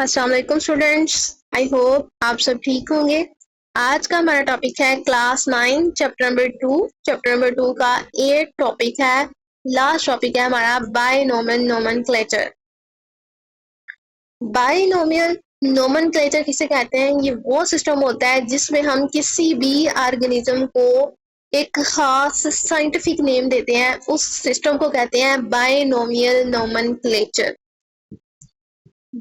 अस्सलाम वालेकुम students. I hope आप सब ठीक होंगे। आज का हमारा टॉपिक है क्लास 9 चैप्टर नंबर 2 का 8 टॉपिक है। लास्ट टॉपिक है हमारा बायनोमियल नोमेनक्लेचर। बायनोमियल नोमेनक्लेचर किसे कहते हैं? ये वो सिस्टम होता है जिसमें हम किसी भी ऑर्गेनिज्म को एक खास साइंटिफिक नेम देते हैं। उस सिस्टम को कहते हैं binomial nomenclature.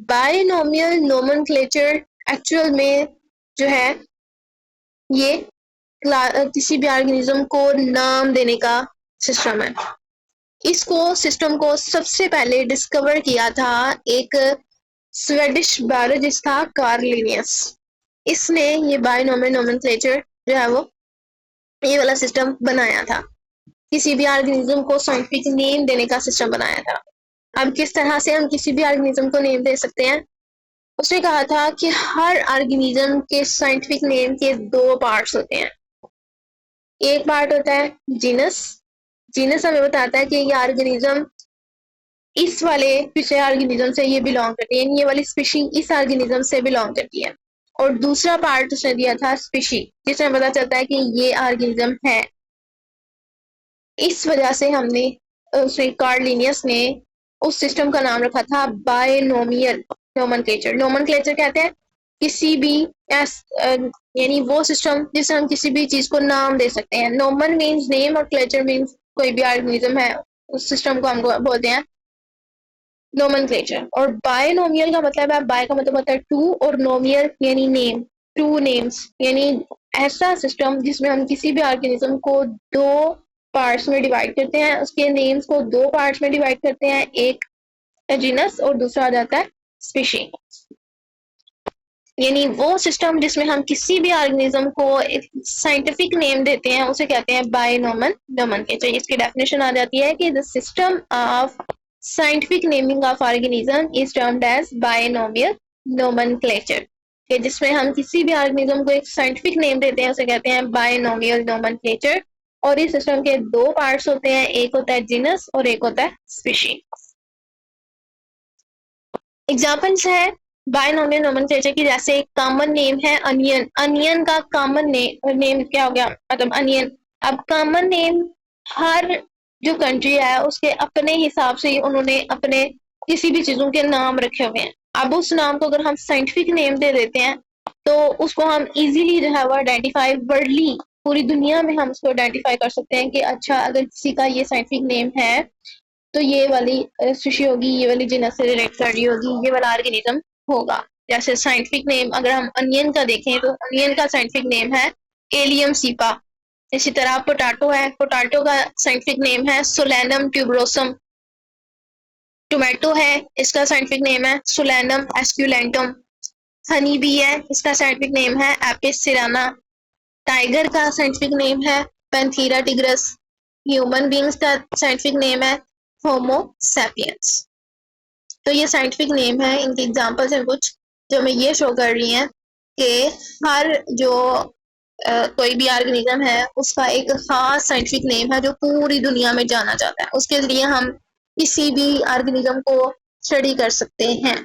Binomial nomenclature actual में जो है ये किसी भी ऑर्गेनिज्म को नाम देने का सिस्टम है। इसको सिस्टम को सबसे पहले डिस्कवर किया था एक स्वेडिश बायोलॉजिस्ट था, कार्ल लिनियस। इसने ये बायनोमियल नोमेनक्लेचर जो है वो ये वाला सिस्टम बनाया था। किसी भी ऑर्गेनिज्म को साइंटिफिक नेम देने का सिस्टम बनाया था। अब किस तरह से हम किसी भी ऑर्गेनिज्म को नेम दे सकते हैं? उसने कहा था कि हर ऑर्गेनिज्म के साइंटिफिक नेम के दो पार्ट्स होते हैं। एक पार्ट होता है जीनस। जीनस हमें बताता है कि ये ऑर्गेनिज्म इस वाले पिछले ऑर्गेनिज्म से ये बिलोंग करती है, ये वाली स्पीशी इस ऑर्गेनिज्म से बिलोंग करती है। और दूसरा पार्ट उसने दिया था स्पीशी, जिसमें पता चलता है कि ये ऑर्गेनिज्म है। इस वजह से हमने कार्ल लिनियस ने उस सिस्टम का नाम रखा था बायनोमियल नोमेनक्लेचर। नोमेनक्लेचर कहते हैं किसी भी यानी वो सिस्टम जिससे हम किसी भी चीज को नाम दे सकते हैं। नोमन मीन्स नेम और क्लेचर मीन्स कोई भी ऑर्गेनिज्म है, उस सिस्टम को हम बोलते हैं नोमेनक्लेचर। और बायनोमियल का मतलब है, बाय का मतलब होता है टू और नोमियल यानी नेम, टू नेम्स यानी ऐसा सिस्टम जिसमें हम किसी भी ऑर्गेनिज्म को दो पार्ट्स में डिवाइड करते हैं, उसके नेम्स को दो पार्ट्स में डिवाइड करते हैं, एक जीनस और दूसरा आ जाता है स्पीशी। यानी वो सिस्टम जिसमें हम किसी भी ऑर्गेनिज्म को एक साइंटिफिक नेम देते हैं उसे कहते हैं बायनोमियल नोमेनक्लेचर। इसकी डेफिनेशन आ जाती है कि the system of scientific naming of organism is termed as binomial nomenclature. जिसमें हम किसी भी ऑर्गेनिज्म को एक साइंटिफिक नेम देते हैं उसे कहते हैं बायनोमियल नोमेनक्लेचर। और इस सिस्टम के दो पार्ट्स होते हैं, एक होता है जीनस और एक होता है स्पीशी। एग्जाम्पल्स है बायनोमियल नोमेनक्लेचर की, जैसे एक कॉमन नेम है अनियन। अनियन का कॉमन नेम क्या हो गया? मतलब अनियन। अब कॉमन नेम हर जो कंट्री है उसके अपने हिसाब से उन्होंने अपने किसी भी चीजों के नाम रखे हुए हैं। अब उस नाम को अगर हम साइंटिफिक नेम दे देते हैं तो उसको हम इजीली जो है वो आइडेंटिफाई, वर्ल्डली पूरी दुनिया में हम उसको आइडेंटिफाई कर सकते हैं कि अच्छा अगर किसी का ये साइंटिफिक नेम है तो ये वाली स्पीशी होगी, ये वाली जीनस से रिलेट कर रही होगी, ये वाला ऑर्गेनिज्म होगा। जैसे साइंटिफिक नेम अगर हम अनियन का देखें तो अनियन का साइंटिफिक नेम है एलियम सीपा। इसी तरह पोटैटो है, पोटैटो का साइंटिफिक नेम है सोलेनम ट्यूबरोसम। टोमेटो है, इसका साइंटिफिक नेम है सोलेनम एस्क्यूलेंटम। हनी बी है, इसका साइंटिफिक नेम है एपिस सिराना। टाइगर का साइंटिफिक नेम है पैंथीरा टिग्रस। ह्यूमन बींग्स का साइंटिफिक नेम है होमो सैपियंस। तो ये साइंटिफिक नेम है, इनके एग्जांपल्स हैं कुछ जो मैं ये शो कर रही हैं कि हर जो कोई भी ऑर्गेनिज्म है उसका एक खास साइंटिफिक नेम है जो पूरी दुनिया में जाना जाता है। उसके लिए हम किसी भी ऑर्गेनिज्म को स्टडी कर सकते हैं।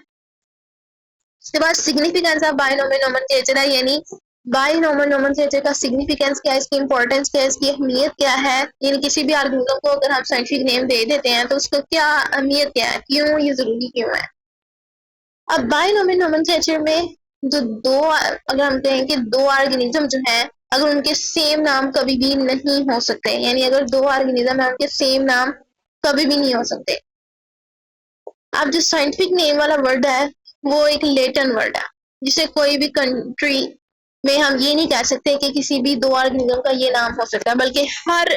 उसके बाद सिग्निफिकेंस ऑफ बायनोमियल नोमेनक्लेचर है, यानी बायनोमियल नोमेनक्लेचर का सिग्निफिकेंस क्या है, इसकी इंपॉर्टेंस क्या है, इसकी अहमियत क्या है। यानी किसी भी ऑर्गेनिज्म को अगर हम साइंटिफिक नेम दे देते हैं तो उसका क्या अहमियत क्या है, क्यों ये जरूरी क्यों है। अब बायनोमियल नोमेनक्लेचर में जो दो, अगर हम कहें कि दो ऑर्गेनिज्म जो है अगर उनके सेम नाम कभी भी नहीं हो सकते, यानी अगर दो ऑर्गेनिज्म है उनके सेम नाम कभी भी नहीं हो सकते। अब जो साइंटिफिक नेम वाला वर्ड है वो एक लेटिन वर्ड है, जिसे कोई भी कंट्री में हम ये नहीं कह सकते कि किसी भी दो ऑर्गेनिज्म का ये नाम हो सकता है, बल्कि हर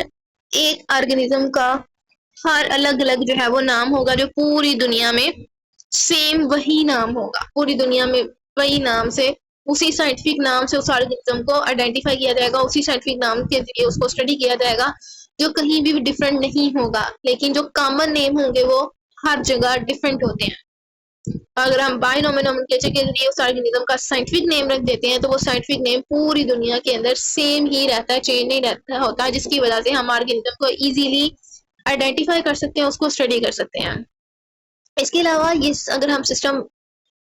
एक ऑर्गेनिज्म का हर अलग अलग जो है वो नाम होगा, जो पूरी दुनिया में सेम वही नाम होगा। पूरी दुनिया में वही नाम से, उसी साइंटिफिक नाम से उस ऑर्गेनिज्म को आइडेंटिफाई किया जाएगा, उसी साइंटिफिक नाम के जरिए उसको स्टडी किया जाएगा, जो कहीं भी डिफरेंट नहीं होगा। लेकिन जो कॉमन नेम होंगे वो हर जगह डिफरेंट होते हैं। अगर हम बायनोमियल नोमेनक्लेचर के जरिए उस ऑर्गेनिज्म का साइंटिफिक नेम रख देते हैं तो वो साइंटिफिक नेम पूरी दुनिया के अंदर सेम ही रहता है, चेंज नहीं रहता होता, जिसकी वजह से हम ऑर्गेनिज्म को इजीली आइडेंटिफाई कर सकते हैं, उसको स्टडी कर सकते हैं। इसके अलावा ये अगर हम सिस्टम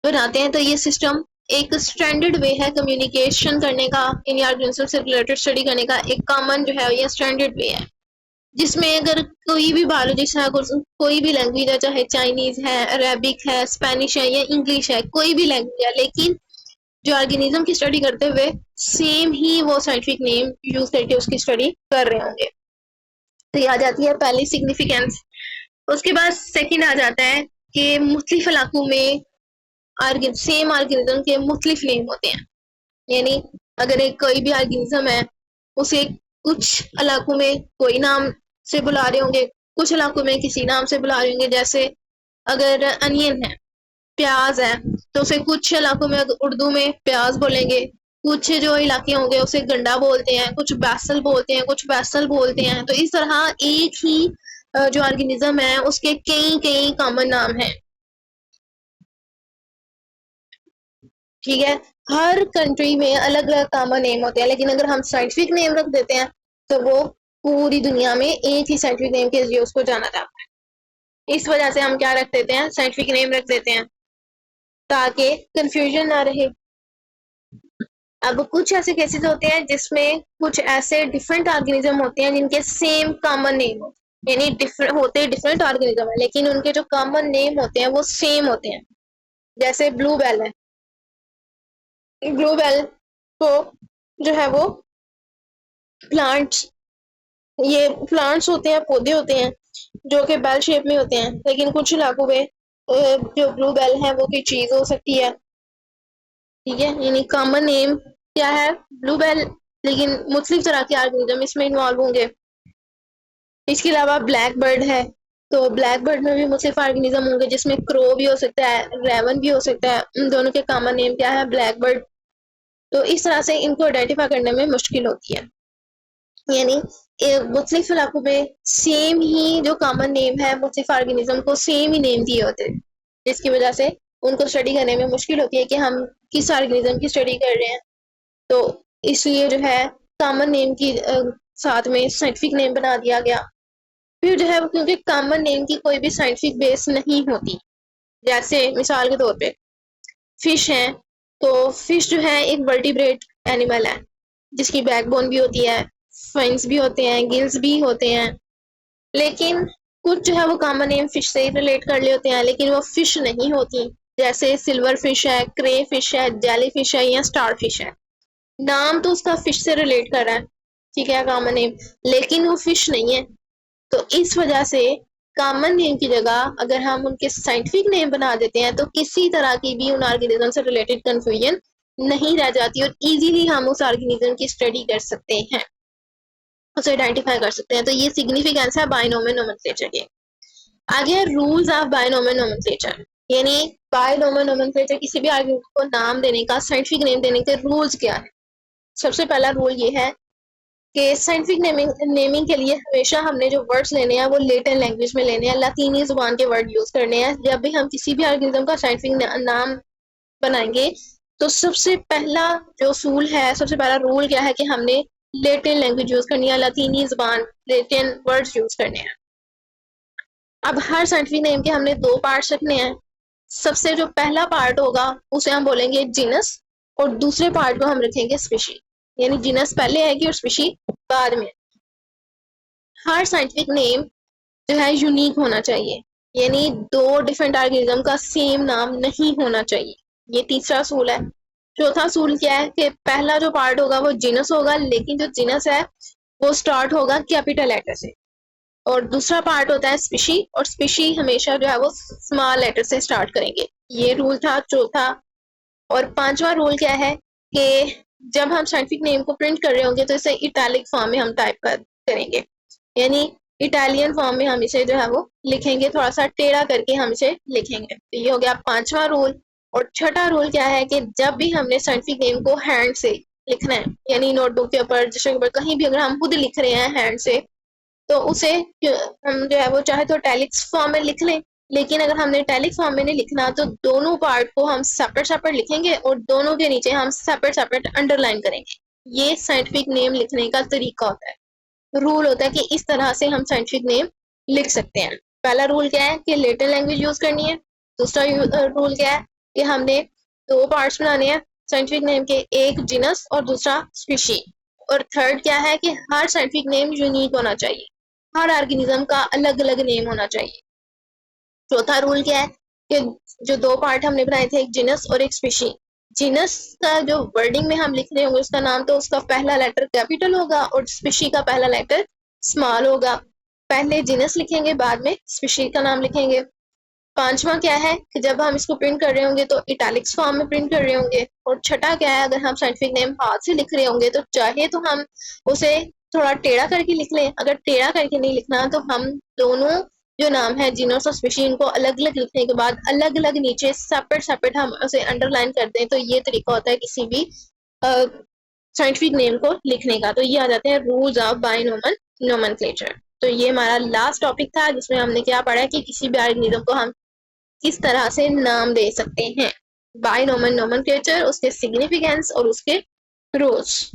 बनाते हैं। तो ये सिस्टम एक स्टैंडर्ड वे है कम्युनिकेशन करने का, इन ऑर्गेनिज्म से रिलेटेड स्टडी करने का एक कॉमन जो है ये स्टैंडर्ड वे है, जिसमें अगर कोई भी बायोलॉजिस्ट है, कोई भी लैंग्वेज है, चाहे चाइनीज है, अरेबिक है, स्पेनिश है या इंग्लिश है, कोई भी लैंग्वेज है, लेकिन जो ऑर्गेनिज्म की स्टडी करते हुए सेम ही वो साइंटिफिक नेम यूज करके उसकी स्टडी कर रहे होंगे। तो ये आ जाती है पहली सिग्निफिकेंस। उसके बाद सेकंड आ जाता है कि मुख्तलिफ इलाकों में सेम ऑर्गेनिज्म के मुख्तलिफ नेम होते हैं। यानी अगर एक कोई भी ऑर्गेनिज्म है, उसे कुछ इलाकों में कोई नाम से बुला रहे होंगे, कुछ इलाकों में किसी नाम से बुला रहे होंगे। जैसे अगर अनियन है, प्याज है, तो उसे कुछ इलाकों में उर्दू में प्याज बोलेंगे, कुछ जो इलाके होंगे उसे गंडा बोलते हैं, कुछ बैसल बोलते हैं, कुछ बैसल बोलते हैं। तो इस तरह एक ही जो ऑर्गेनिज्म है उसके कई कई कॉमन नाम हैं। ठीक है, हर कंट्री में अलग अलग कॉमन नेम होते हैं, लेकिन अगर हम साइंटिफिक नेम रख देते हैं तो वो पूरी दुनिया में एक ही साइंटिफिक नेम के जरिए उसको जाना जाता है। इस वजह से हम क्या रख देते हैं, साइंटिफिक नेम रख देते हैं ताकि कंफ्यूजन ना रहे। अब कुछ ऐसे केसेस होते हैं जिसमें कुछ ऐसे डिफरेंट ऑर्गेनिज्म होते हैं जिनके सेम कॉमन नेम हो, यानी डिफरेंट ऑर्गेनिज्म है, लेकिन उनके जो कॉमन नेम होते हैं वो सेम होते हैं। जैसे ब्लू बेल है, ब्लू बेल को जो है वो प्लांट्स, ये प्लांट्स होते हैं, पौधे होते हैं जो कि बेल शेप में होते हैं, लेकिन कुछ इलाकों में जो ब्लू बेल है वो कोई चीज हो सकती है। ठीक है, यानी कॉमन नेम क्या है, ब्लू बेल, लेकिन मुख्तलिफ तरह के ऑर्गेनिज्म इसमें इन्वॉल्व होंगे। इसके अलावा ब्लैक बर्ड है, तो ब्लैक बर्ड में भी मुख्तलिफ ऑर्गेनिज्म होंगे, जिसमें क्रो भी हो सकता है, रेवन भी हो सकता है। उन दोनों के कॉमन नेम क्या है, ब्लैक बर्ड। तो इस तरह से इनको आइडेंटिफाई करने में मुश्किल होती है। यानी मुख्तलिफ इलाकों में सेम ही जो कॉमन नेम है, मुख्तलिफ ऑर्गेनिज्म को सेम ही नेम दिए होते हैं, जिसकी वजह से उनको स्टडी करने में मुश्किल होती है कि हम किस ऑर्गेनिज्म की स्टडी कर रहे हैं। तो इसलिए जो है कॉमन नेम की साथ में साइंटिफिक नेम बना दिया गया। फिर जो है क्योंकि कॉमन नेम की कोई भी साइंटिफिक बेस नहीं होती, जैसे मिसाल के तौर पे फिश है, तो फिश जो है एक वर्टिब्रेट एनिमल है जिसकी बैकबोन भी होती है, फाइन्स भी होते हैं, गिल्स भी होते हैं, लेकिन कुछ जो है वो कॉमन नेम फिश से रिलेट कर ले होते हैं, लेकिन वो फिश नहीं होती। जैसे सिल्वर फिश है, क्रे फिश है, जेली फिश है या स्टार फिश है। नाम तो उसका फिश से रिलेट कर रहा है, ठीक है, कॉमन नेम, लेकिन वो फिश नहीं है। तो इस वजह से कॉमन नेम की जगह अगर हम उनके साइंटिफिक नेम बना देते हैं तो किसी तरह की भी उन ऑर्गेनिज्म से रिलेटेड कंफ्यूजन नहीं रह जाती और इजीली हम उस ऑर्गेनिज्म की स्टडी कर सकते हैं, उसे आइडेंटिफाई कर सकते हैं। तो ये सिग्निफिकेंस है बायनोमियल नोमेनक्लेचर के। आगे रूल्स ऑफ बायनोमियल नोमेनक्लेचर, यानी बायनोमियल नोमेनक्लेचर किसी भी ऑर्गेनिज्म को नाम देने का, साइंटिफिक नेम देने के रूल्स क्या है। सबसे पहला रूल ये है कि साइंटिफिक नेमिंग के लिए हमेशा हमने जो वर्ड्स लेने हैं वो लेटिन लैंग्वेज में लेने हैं, लातीनी जुबान के वर्ड यूज करने हैं। जब भी हम किसी भी ऑर्गेनिज्म का साइंटिफिक नाम बनाएंगे तो सबसे पहला जो असूल है, सबसे पहला रूल क्या है कि हमने लेटिन लैंग्वेज यूज करनी है, लातीनी जुबान, लेटिन वर्ड्स यूज करने हैं। अब हर साइंटिफिक नेम के हमने दो पार्ट्स रखने हैं। सबसे जो पहला पार्ट होगा उसे हम बोलेंगे जीनस, और दूसरे पार्ट को हम रखेंगे स्पीशी, यानी जीनस पहले आएगी और स्पीशी बाद में। हर साइंटिफिक नेम जो है यूनिक होना चाहिए, यानी दो डिफरेंट ऑर्गेनिज्म का सेम नाम नहीं होना चाहिए। ये तीसरा असूल है। चौथा असूल क्या है कि पहला जो पार्ट होगा वो जीनस होगा, लेकिन जो जीनस है वो स्टार्ट होगा कैपिटल लेटर से, और दूसरा पार्ट होता है स्पीशी, और स्पीशी हमेशा जो है वो स्मॉल लेटर से स्टार्ट करेंगे। ये रूल था चौथा। और पांचवा रूल क्या है कि जब हम साइंटिफिक नेम को प्रिंट कर रहे होंगे तो इसे इटैलिक फॉर्म में हम टाइप करेंगे, यानी इटालियन फॉर्म में हम इसे जो है वो लिखेंगे, थोड़ा सा टेढ़ा करके हम इसे लिखेंगे। तो ये हो गया पांचवा रूल। और छठा रूल क्या है कि जब भी हमने साइंटिफिक नेम को हैंड से लिखना है, यानी नोटबुक के ऊपर, रजिस्टर के ऊपर, कहीं भी अगर हम खुद लिख रहे हैं हैंड से, तो उसे हम जो है वो चाहे तो टैलिक्स फॉर्म में लिख लें, लेकिन अगर हमने टैलिक फॉर्म में नहीं लिखना तो दोनों पार्ट को हम सेपरेट लिखेंगे और दोनों के नीचे हम सेपरेट अंडरलाइन करेंगे। ये साइंटिफिक नेम लिखने का तरीका होता है, रूल होता है कि इस तरह से हम साइंटिफिक नेम लिख सकते हैं। पहला रूल क्या है कि लेटिन लैंग्वेज यूज करनी है। दूसरा रूल क्या है कि हमने 2 पार्ट्स बनाने हैं साइंटिफिक नेम के, एक जीनस और दूसरा स्पीशी। और थर्ड क्या है कि हर साइंटिफिक नेम यूनिक होना चाहिए, हर ऑर्गेनिज्म का अलग अलग नेम होना चाहिए। चौथा रूल क्या है कि जो 2 पार्ट हमने बनाए थे, एक जीनस और एक स्पीशी, जीनस का जो वर्डिंग में हम लिख रहे होंगे उसका नाम, तो उसका पहला लेटर कैपिटल होगा और स्पीशी का पहला लेटर स्मॉल होगा। पहले जीनस लिखेंगे, बाद में स्पीशी का नाम लिखेंगे। पांचवा क्या है कि जब हम इसको प्रिंट कर रहे होंगे तो इटैलिक्स फॉर्म में प्रिंट कर रहे होंगे। और छठा क्या है, अगर हम साइंटिफिक नेम हाथ से लिख रहे होंगे तो चाहे तो हम उसे थोड़ा टेढ़ा करके लिख लें, अगर टेढ़ा करके नहीं लिखना तो हम दोनों जो नाम है जीनस और स्पीशी, इनको अलग अलग लिखने के बाद अलग अलग नीचे सेपरेट सेपरेट हम उसे अंडरलाइन कर दें, तो ये तरीका होता है किसी भी साइंटिफिक नेम को लिखने का। तो ये आ जाते हैं रूल्स ऑफ बाइनोमल नोमेनक्लेचर। तो ये हमारा लास्ट टॉपिक था जिसमें हमने क्या पढ़ा कि किसी भी ऑर्गेनिज्म को हम किस तरह से नाम दे सकते हैं, बाइनोमल नोमेनक्लेचर, उसके सिग्निफिकेंस और उसके रूल्स।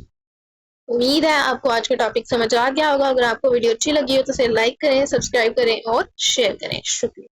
उम्मीद है आपको आज का टॉपिक समझ आ गया होगा। अगर आपको वीडियो अच्छी लगी हो तो इसे लाइक करें, सब्सक्राइब करें और शेयर करें। शुक्रिया।